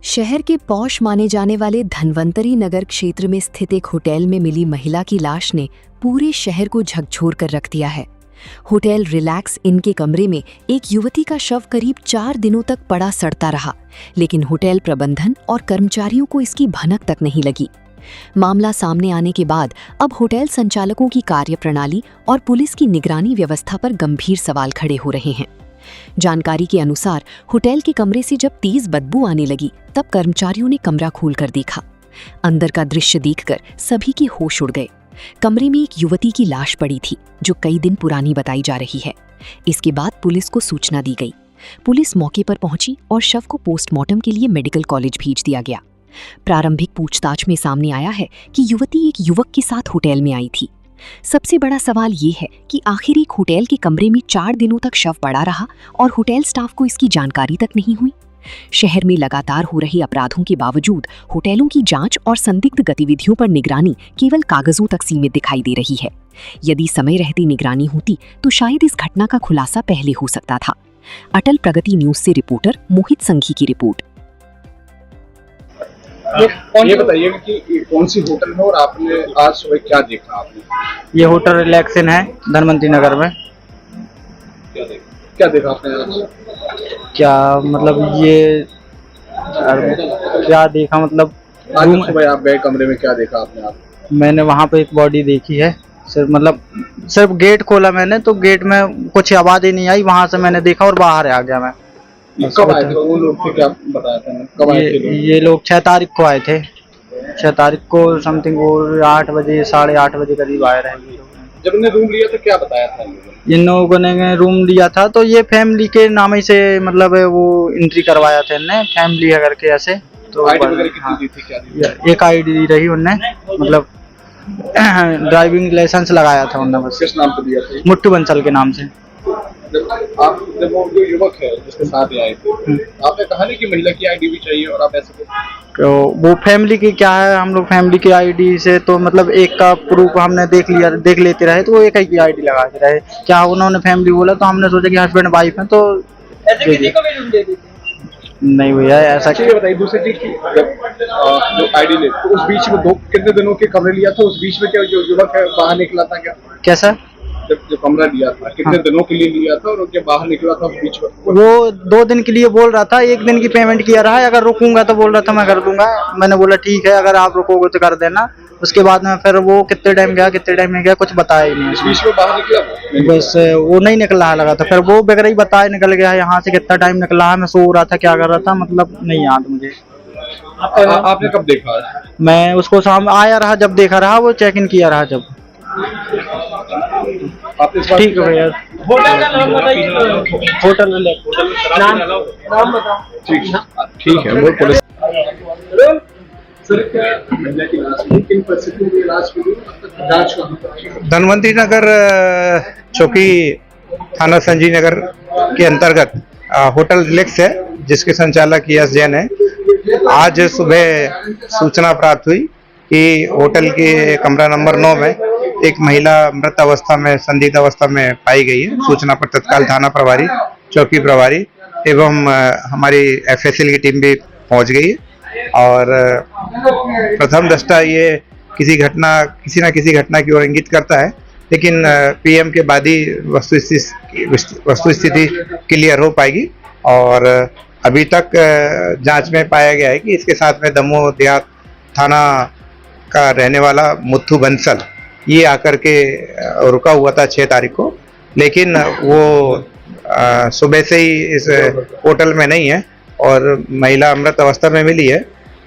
शहर के पौष माने जाने वाले धन्वंतरी नगर क्षेत्र में स्थित एक होटल में मिली महिला की लाश ने पूरे शहर को झकझोर कर रख दिया है। होटल रिलैक्स इन के कमरे में एक युवती का शव करीब 4 दिनों तक पड़ा सड़ता रहा, लेकिन होटल प्रबंधन और कर्मचारियों को इसकी भनक तक नहीं लगी। मामला सामने आने के बाद अब होटल संचालकों की कार्यप्रणाली और पुलिस की निगरानी व्यवस्था पर गंभीर सवाल खड़े हो रहे हैं। जानकारी के अनुसार होटल के कमरे से जब तेज बदबू आने लगी, तब कर्मचारियों ने कमरा खोलकर देखा। अंदर का दृश्य देखकर सभी के होश उड़ गए। कमरे में एक युवती की लाश पड़ी थी, जो कई दिन पुरानी बताई जा रही है। इसके बाद पुलिस को सूचना दी गई। पुलिस मौके पर पहुंची और शव को पोस्टमार्टम के लिए मेडिकल कॉलेज भेज दिया गया। प्रारंभिक पूछताछ में सामने आया है कि युवती एक युवक के साथ होटल में आई थी। सबसे बड़ा सवाल ये है कि आखिर एक होटल के कमरे में 4 दिनों तक शव पड़ा रहा और होटल स्टाफ को इसकी जानकारी तक नहीं हुई। शहर में लगातार हो रहे अपराधों के बावजूद होटलों की जांच और संदिग्ध गतिविधियों पर निगरानी केवल कागजों तक सीमित दिखाई दे रही है। यदि समय रहती निगरानी होती तो शायद इस घटना का खुलासा पहले हो सकता था। अटल प्रगति न्यूज से रिपोर्टर मोहित संघी की रिपोर्ट। ये बताइए कि कौन सी होटल में और आपने आज सुबह क्या देखा आपने? ये होटल रिलैक्सन है धनवंतरी नगर में। क्या देखा आपने आज? क्या मतलब ये क्या देखा मतलब आज सुबह आप गए कमरे में, क्या देखा आपने आज? मैंने वहाँ पे एक बॉडी देखी है। सिर्फ गेट खोला मैंने तो गेट में कुछ आवाज ही नहीं आई। वहाँ से मैंने देखा और बाहर आ गया मैं। कब आए थे वो लोग? थे क्या बताया था? कब आए थे ये लोग 6 तारीख को आए थे। 6 तारीख को समथिंग वो 8 बजे 8:30 बजे करीब आए रहे। जब उन्हें रूम लिया तो क्या बताया था इन लोगों ने? रूम लिया था तो ये फैमिली के नाम ही से मतलब वो एंट्री करवाया था इनने, फैमिली है करके ऐसे। तो एक आईडी रही उनने, मतलब ड्राइविंग लाइसेंस लगाया था उनने बस। किस नाम पे दिया था? मुट्टू बंसल के नाम से। जब वो जो युवक है जिसके साथ आए थे, आपने कहा नहीं कि महिला की आईडी भी चाहिए और आप ऐसे तो वो फैमिली की क्या है, हम लोग फैमिली की आईडी से तो मतलब एक का प्रूफ हमने देख लेते रहे तो वो एक ही की आईडी लगा के रहे। क्या उन्होंने फैमिली बोला तो हमने सोचा कि हस्बैंड वाइफ है तो ऐसे किसी को भी दे देते। नहीं भैया ऐसा। ये बताइए दूसरी चीज की, जो आईडी ले तो उस बीच में कितने दिनों के कमरे लिया था? उस बीच में क्या जो युवक है बाहर निकला था क्या? कैसा? जब जो कमरा लिया था कितने दिनों के लिए लिया था और उनके बाहर निकला था उस बीच में? वो 2 दिन के लिए बोल रहा था, 1 दिन की पेमेंट किया रहा है। अगर रुकूंगा तो बोल रहा था मैं कर दूंगा। मैंने बोला ठीक है, अगर आप रुकोगे तो कर देना। उसके बाद में फिर वो कितने टाइम गया कितने टाइम में गया कुछ बताया ही नहीं। बीच में बाहर निकला बस वो नहीं निकला लगा था। फिर वो बगैर ही बताया निकल गया। यहाँ से कितना टाइम निकला है, मैं सो रहा था क्या कर रहा था मतलब नहीं याद मुझे। आपने कब देखा? मैं उसको शाम आया रहा, जब देखा रहा वो चेक इन किया रहा जब। ठीक है भैया। होटल का नाम बताइए। होटल नाम बताओ। ठीक है वो पुलिस धनवंतरी नगर चौकी थाना संजीव नगर के अंतर्गत होटल रिलैक्स है, जिसके संचालक यस जैन है। आज सुबह सूचना प्राप्त हुई कि होटल के कमरा नंबर 9 में एक महिला मृत अवस्था में संदिग्ध अवस्था में पाई गई है। सूचना पर तत्काल थाना प्रभारी, चौकी प्रभारी एवं हमारी एफएसएल की टीम भी पहुंच गई है और प्रथम दृष्टा ये किसी न किसी घटना की ओर इंगित करता है, लेकिन पीएम के बाद ही वस्तुस्थिति क्लियर हो पाएगी। और अभी तक जांच में पाया गया है कि इसके साथ में दमोह देहात थाना का रहने वाला मुत्थू बंसल ये आकर के रुका हुआ था 6 तारीख को, लेकिन वो सुबह से ही इस होटल में नहीं है और महिला अमृत अवस्था में मिली है।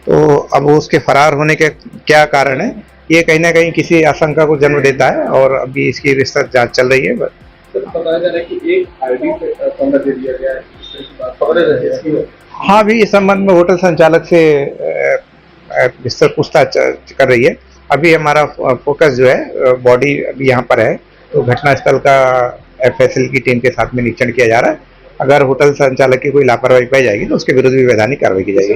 तो अब उसके फरार होने के क्या कारण है, ये कहीं ना कहीं किसी आशंका को जन्म देता है और अभी इसकी विस्तृत जांच चल रही है। बताया जा रहा है कि एक आईडी पे कमरा दे दिया गया है। हाँ, भी इस संबंध में होटल संचालक से विस्तृत पूछताछ कर रही है। अभी हमारा फोकस जो है बॉडी अभी यहाँ पर है, तो घटनास्थल का एफएसएल की टीम के साथ में निरीक्षण किया जा रहा है। अगर होटल संचालक की कोई लापरवाही पाई जाएगी तो उसके विरुद्ध भी वैधानिक कार्रवाई की जाएगी।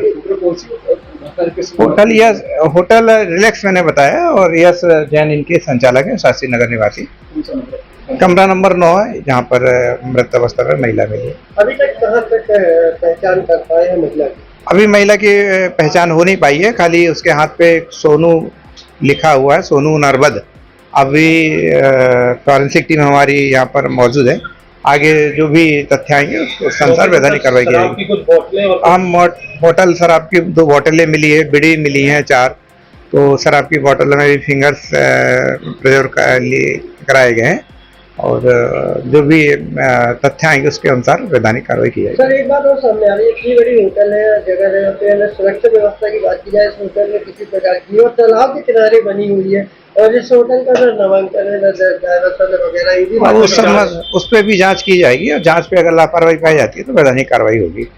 होटल रिलैक्स मैंने बताया और यस जैन इनके संचालक है, शास्त्री नगर निवासी। कमरा नंबर 9 है, जहाँ पर मृत अवस्था में महिला मिली है। अभी तक कहाँ तक पहचान कर पाए हैं महिला की? अभी महिला की पहचान हो नहीं पाई है, खाली उसके हाथ पे एक सोनू लिखा हुआ है, सोनू नरबद। अभी फॉरेंसिक टीम हमारी यहाँ पर मौजूद है, आगे जो भी तथ्य आएंगे उसके अनुसार वैधानिक कार्रवाई की जाएगी। कुछ बोतलें और हम बोतल शराब की 2 बोतलें मिली है, बीड़ी मिली हैं 4, तो शराब की बोतलों में भी फिंगर्स प्रिजर्व कराए गए हैं और जो भी तथ्य आएंगे उसके अनुसार वैधानिक कार्रवाई की जाएगी। सर एक बात और सामने आ रही है, इतनी बड़ी होटल है, जगह है, तो अगर सुरक्षा व्यवस्था की बात की जाए इस होटल में किसी प्रकार की, और तालाब के किनारे बनी हुई है, और इस होटल का न नामांकन है, न ड्राइवर वगैरह, ये भी उस पर भी जांच की जाएगी और जांच पे अगर लापरवाही पाई जाती है तो वैधानिक कार्रवाई होगी।